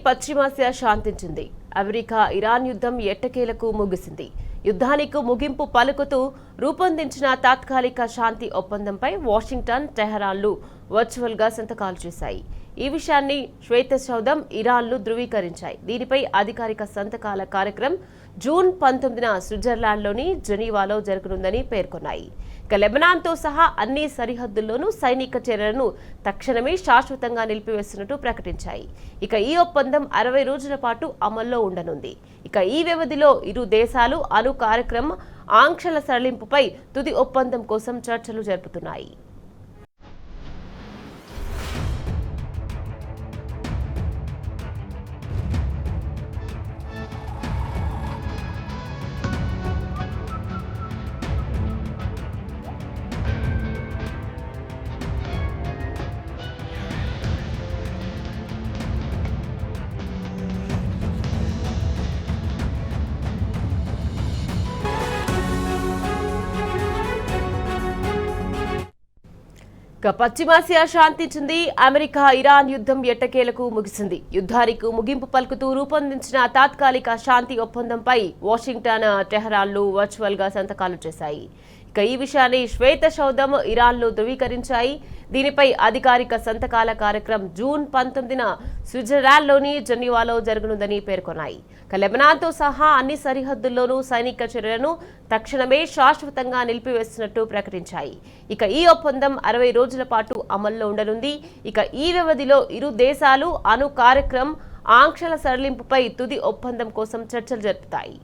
పశ్చిమాసియా శాంతించింది. America Iran యుద్ధం ఎట్టకేలకు ముగిసింది. యుద్ధానికి ముగింపు పలుకుతూ రూపొందించిన తాత్కాలిక శాంతి ఒప్పందంపై వాషింగ్టన్, టెహరాన్లు వర్చువల్ గా సంతకాలు చేశాయి. ఈ విషయాన్ని శ్వేతసౌధం, ఇరాన్లు ధృవీకరించాయి. దీనిపై అధికారిక సంతకాల కార్యక్రమం జూన్ 19న స్విట్జర్లాండ్లోని జెనీవాలో జరగనుందని పేర్కొన్నాయి. ఇక లెబనాన్తో సహా అన్ని సరిహద్దుల్లోనూ సైనిక చర్యలను తక్షణమే శాశ్వతంగా నిలిపివేస్తున్నట్టు ప్రకటించాయి. ఇక ఈ ఒప్పందం 60 రోజుల పాటు అమల్లో ఉండనుంది. ఇక ఈ వ్యవధిలో ఇరు దేశాలు అణు కార్యక్రమం ఆంక్షల సడలింపుపై తుది ఒప్పందం కోసం చర్చలు జరుపుతున్నాయి. పశ్చిమాసియా శాంతించింది. అమెరికా ఇరాన్ యుద్ధం ఎట్టకేలకు ముగిసింది. యుద్ధానికి ముగింపు పలుకుతూ రూపొందించిన తాత్కాలిక శాంతి ఒప్పందంపై వాషింగ్టన్, టెహరాన్లు వర్చువల్ గా సంతకాలు చేశాయి. ఇక ఈ విషయాన్ని శ్వేతసౌధం, ఇరాన్లు ధృవీకరించాయి. దీనిపై అధికారిక సంతకాల కార్యక్రమం జూన్ 19న స్విట్జర్లాండ్లోని జెనీవాలో జరగనుందని పేర్కొన్నాయి. లెబనాన్తో సహా అన్ని సరిహద్దుల్లోనూ సైనిక చర్యలను తక్షణమే శాశ్వతంగా నిలిపివేస్తున్నట్టు ప్రకటించాయి. ఇక ఈ ఒప్పందం 60 రోజుల పాటు అమల్లో ఉండనుంది. ఇక ఈ వ్యవధిలో ఇరు దేశాలు అణు కార్యక్రమం ఆంక్షల సడలింపుపై తుది ఒప్పందం కోసం చర్చలు జరుపుతాయి.